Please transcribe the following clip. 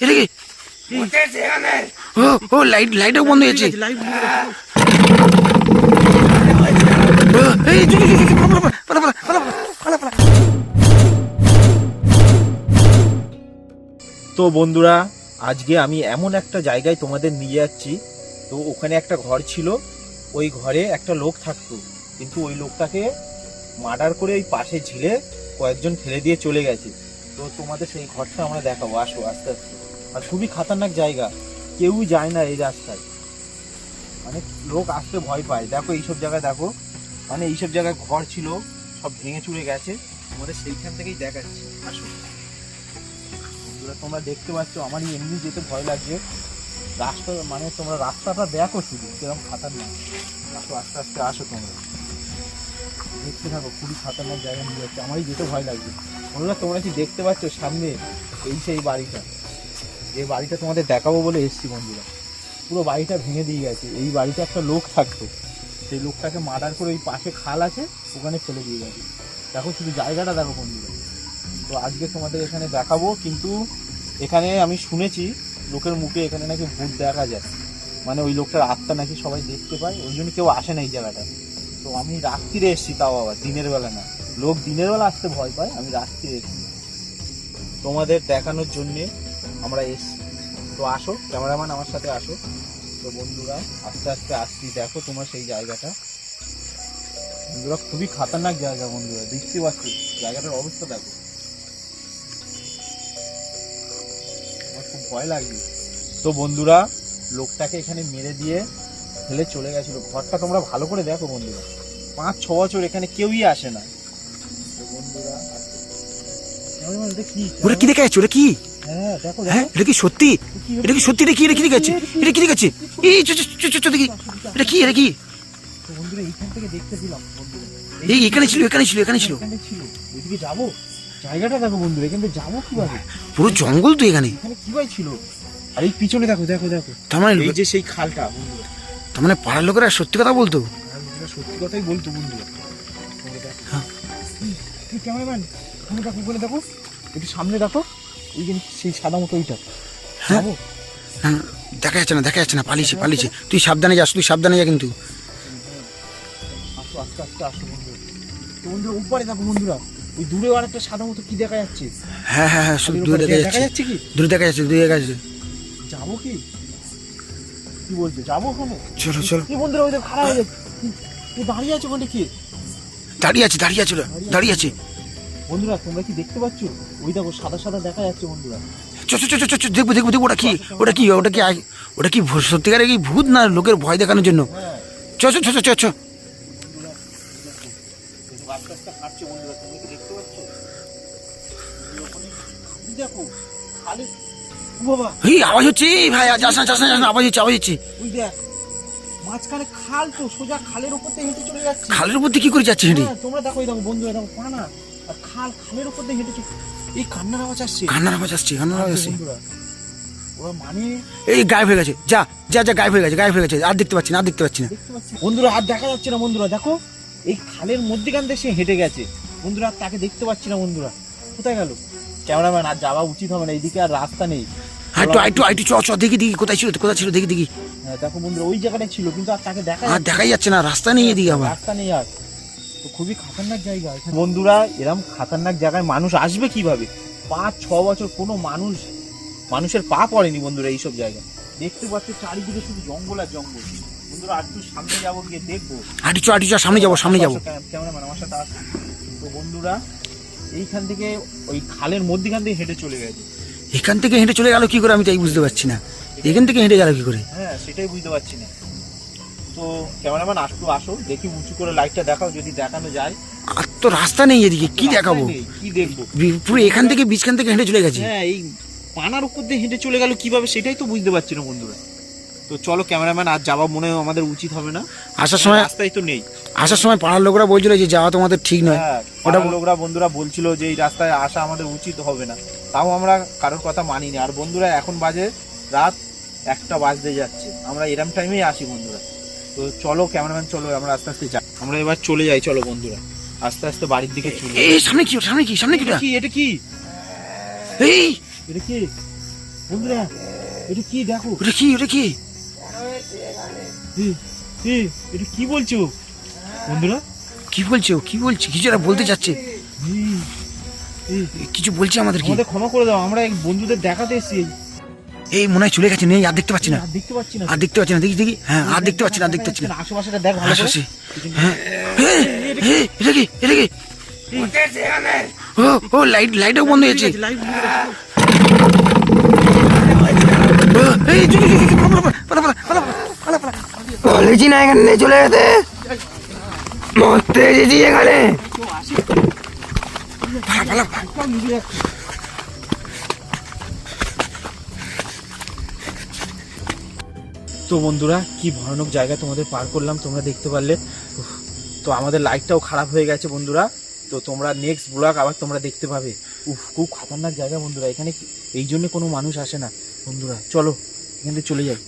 এটা কি? ও লাইটও বন্ধ হয়েছে। তো বন্ধুরা, আজকে আমি এমন একটা জায়গায় তোমাদের নিয়ে যাচ্ছি। তো ওখানে একটা ঘর ছিল, ওই ঘরে একটা লোক থাকতো, কিন্তু ওই লোকটাকে মার্ডার করে ওই পাশে ঝিলে কয়েকজন ফেলে দিয়ে চলে গেছে। তো তোমাদের সেই ঘরটা আমরা দেখাবো, আসো আস্তে আস্তে। আর খুবই খতরনাক জায়গা, কেউই যায় না এই রাস্তায়, মানে লোক আসতে ভয় পায়। দেখো এইসব জায়গায়, দেখো মানে এইসব জায়গায় ঘর ছিল, সব ভেঙে চুরে গেছে। তোমাদের সেইখান থেকেই দেখাচ্ছি, আসো। তোমরা দেখতে পাচ্ছ, আমারই এমনি যেতে ভয় লাগছে। রাস্তা মানে তোমরা রাস্তাটা দেখো শুধু কিরকম খাতারনাক। আসো আস্তে আস্তে, আসো তোমরা দেখতে থাকো। খুবই খাতারনাক জায়গা নিয়ে যাচ্ছে, আমারই যেতে ভয় লাগছে। বন্ধুরা তোমরা কি দেখতে পাচ্ছ সামনে এই সেই বাড়িটা, যে বাড়িটা তোমাদের দেখাবো বলে এসছি বন্ধুরা। পুরো বাড়িটা ভেঙে দিয়ে গেছে। এই বাড়িতে একটা লোক থাকতো, সেই লোকটাকে মার্ডার করে ওই পাশে খাল আছে ওখানে ফেলে দিয়ে গেছে। দেখো শুধু জায়গাটা দেখো বন্ধুরা। তো আজকে তোমাদের এখানে দেখাবো, কিন্তু এখানে আমি শুনেছি লোকের মুখে এখানে নাকি ভূত দেখা যায়, মানে ওই লোকটার আত্মা নাকি সবাই দেখতে পায়, ওই জন্য কেউ আসে না এই জায়গাটা। তো আমি রাত্রিরে এসেছি, তাও আবার দিনের বেলা না। লোক দিনের বেলা আসতে ভয় পায়, আমি রাত্রিরে এসেছি তোমাদের দেখানোর জন্যে আমরা এসছি। তো আসো ক্যামেরাম্যান, আমার সাথে আসো। তো বন্ধুরা আস্তে আস্তে আসছি, দেখো তোমার সেই জায়গাটা। বন্ধুরা খুবই খতরনাক জায়গা বন্ধুরা, দেখতে পাচ্ছি জায়গাটার অবস্থা দেখো, আমার খুব ভয় লাগছে। তো বন্ধুরা লোকটাকে এখানে মেরে দিয়ে ফেলে চলে গেছিল। ঘরটা তোমরা ভালো করে দেখো বন্ধুরা, 5-6 বছর এখানে কেউই আসে না। তো বন্ধুরা ওটা কি দেখা যাচ্ছে? ওটা কি? হ্যাঁ দেখো, হ্যাঁ এটা কি সত্যি? এটা কি সত্যি? এটা কি? এটা কি দেখাচ্ছে? এটা কি দেখাচ্ছে? এই দেখি, এটা কি? এটা কি? তো বন্ধুরা এইখান থেকে দেখতেছিলাম বন্ধুরা, এই এখানে ছিল, এখানে ছিল, এখানে ছিল। এখানে ছিল। ওইদিকে যাবো, জায়গাটা দেখো বন্ধুরা, এখান থেকে যাবো কিভাবে? পুরো জঙ্গল তো এখানে। এখানে কিভাবে ছিল? আর এই পিছনে দেখো, দেখো দেখো, তার মানে এই যে সেই খালটা বন্ধুরা। তার মানে পাড়ার লোকেরা সত্যি কথা বলতো। সত্যি কথাই বলতো বন্ধুরা। ক্যামেরাম্যান তুমি দেখো, বলে দেখো একটু সামনে দেখো, ওই যে সেই সাদা মতো ওইটা। হ্যাঁ দেখা যাচ্ছে না, দেখা যাচ্ছে না, পালিয়েছে পালিয়েছে। তুই সাবধানে যাস, তুই সাবধানে যা কিন্তু। আসো আস্তে আস্তে আসো বন্ধুরা। তো বন্ধুরা উপরে দেখো বন্ধুরা, ওই দূরে আর একটা সাদা মতো কি দেখা যাচ্ছে? হ্যাঁ হ্যাঁ হ্যাঁ, দূরে দেখা যাচ্ছে। কি দূরে দেখা যাচ্ছে, দূরে দেখা যাচ্ছে। যাবো কি কি বলছো, যাবো ওখানে? চলো চলো। কি বন্ধুরা ওই খারাপ হয়ে যাচ্ছে, তুই দাঁড়িয়ে আছো ওখানে? কি দাঁড়িয়ে আছে, দাঁড়িয়ে আছে, দাঁড়িয়ে আছে বন্ধুরা? তোমরা কি দেখতে পাচ্ছ? ওই দেখো সাদা সাদা দেখা যাচ্ছে বন্ধুরা। দেখবো দেখবো দেখবো। ওটা কি? ওটা কি? ওটা কি? ওটা কি সত্যিকারে কি ভূত না লোকের ভয় দেখানোর জন্য? চ চ চ চ চ। এই আওয়াজ হচ্ছে ভাই, যাস না যাস না যাস না, আওয়াজ হচ্ছে, আওয়াজ হচ্ছে। ওই দেখ মাঝখানে খাল, তো সোজা খালের উপর দিয়ে হেঁটে চলে যাচ্ছে। খালের উপর দিয়ে কি করে যাচ্ছে হেঁটে? তোমরা দেখো, এই দেখো বন্ধুরা, দেখো পানা আর খালের উপর দিয়ে হেঁটে চলে। এই কান্নার আওয়াজ আসছে, কান্নার আওয়াজ আসছে, কান্নার আওয়াজ আসছে। ওরা মানে এই গায়েব হয়ে গেছে, যা যা যা, গায়েব হয়ে গেছে, গায়েব হয়ে গেছে। আর দেখতে পাচ্ছি না, আর দেখতে পাচ্ছি না বন্ধুরা, আর দেখা যাচ্ছে না বন্ধুরা। দেখো এই খালের মধ্যেখান দিয়ে সে হেঁটে গেছে বন্ধুরা, আর তাকে দেখতে পাচ্ছি না বন্ধুরা। কোথায় গেল? ক্যামেরাম্যান আর যাওয়া উচিত হবে না, এইদিকে আর রাস্তা নেই। আইটু চ চ, দেখি দেখি কোথায় ছিল, কোথায় ছিল, দেখি দেখি। হ্যাঁ দেখো বন্ধুরা, ওই জায়গাটায় ছিল, কিন্তু আর তাকে দেখাই যাচ্ছে না, রাস্তা নেই এদিকে, আবার রাস্তা নেই। আর তো খুবই খতরনাক জায়গা বন্ধুরা। এরকম খতরনাক জায়গায় মানুষ আসবে কিভাবে? 5-6 বছর কোনো মানুষের পা পড়েনি বন্ধুরা এইসব জায়গায়। দেখতে পাচ্ছ চারিদিকে শুধু জঙ্গল আর জঙ্গল বন্ধুরা। আর একটু সামনে যাবো, গিয়ে দেখবো। আইটু চ, সামনে যাবো, সামনে যাবো। ক্যামেরাম্যান আমার সাথে আসো। তো বন্ধুরা এইখান থেকে ওই খালের মধ্যখান থেকে হেঁটে চলে গেছে। এখান থেকে হেঁটে চলে গেল কি করে, আমি তাই বুঝতে পারছি না। এখান থেকে হেঁটে গেল কি করে? হ্যাঁ সেটাই বুঝতে পারছি না। তো ক্যামেরাম্যান আসো, দেখি উঁচু করে লাইটটা দেখাও, যদি দেখানো যায়। আর তো রাস্তা নেই এদিকে, কি দেখাবো, কি দেখবো? পুরো এখান থেকে বীজখান থেকে হেঁটে চলে গেছে। হ্যাঁ এই পানার উপর দিয়ে হেঁটে চলে গেল কিভাবে, সেটাই তো বুঝতে পারছি না বন্ধুরা। তো চলো ক্যামেরাম্যান, আর যাওয়া মনে হয় আমাদের উচিত হবে না। আসার সময় রাস্তায় তো নেই। আসার সময় পাড়ার লোকরা বলছিল যে যাওয়া তোমাদের ঠিক নয়। ওটা লোকরা বন্ধুরা বলছিল যে এই রাস্তায় আসা আমাদের উচিত হবে না, তাও আমরা কারোর কথা মানিনি। আর বন্ধুরা এখন বাজে রাত 1টা বাজতে যাচ্ছে, আমরা এরম টাইমেই আসি বন্ধুরা। তো চলো ক্যামেরাম্যান, চলো আমরা আস্তে আস্তে যাই, আমরা এবার চলে যাই। চলো বন্ধুরা আস্তে আস্তে বাড়ির দিকে চলে। এই সামনে কি? সামনে কি? সামনে কি? এটা কি? এই এটা কি? বন্ধুরা এটা কি দেখো, ওটা কি ওটা কি এটা কি বলছো বন্ধুরা? কি বলছে ও কি বলছে কিছু একটা বলতে চাচ্ছে কিছু বলছে আমাদের কি আমাদের ক্ষমা করে দাও, আমরা এই বন্ধুদের দেখাতে এসেছি। এই মনে হয় চলে গেছে নেই আর দেখতে পাচ্ছি না আর দেখতে পাচ্ছি না, আর দেখতে পাচ্ছি না দেখি দেখি হ্যাঁ আর দেখতে পাচ্ছি না আর দেখতে পাচ্ছি না আশেপাশেটা দেখ ভালো করে। আশেপাশে হ্যাঁ এটা কি এটা কি ও ও লাইটও বন্ধ হয়েছে লাইভ এই বলেছি না এখানে চলে যেতে মরতে এসেছি এখানে তো বন্ধুরা কি ভয়ানক জায়গা তোমাদের পার করলাম, তোমরা দেখতে পারলে। তো আমাদের লাইটটাও খারাপ হয়ে গেছে বন্ধুরা, তো তোমরা নেক্সট ব্লগ আবার তোমরা দেখতে পাবে। খুব খতরনাক জায়গা বন্ধুরা, এখানে এই জন্য কোনো মানুষ আসে না বন্ধুরা। চলো এখান থেকে চলে যাই।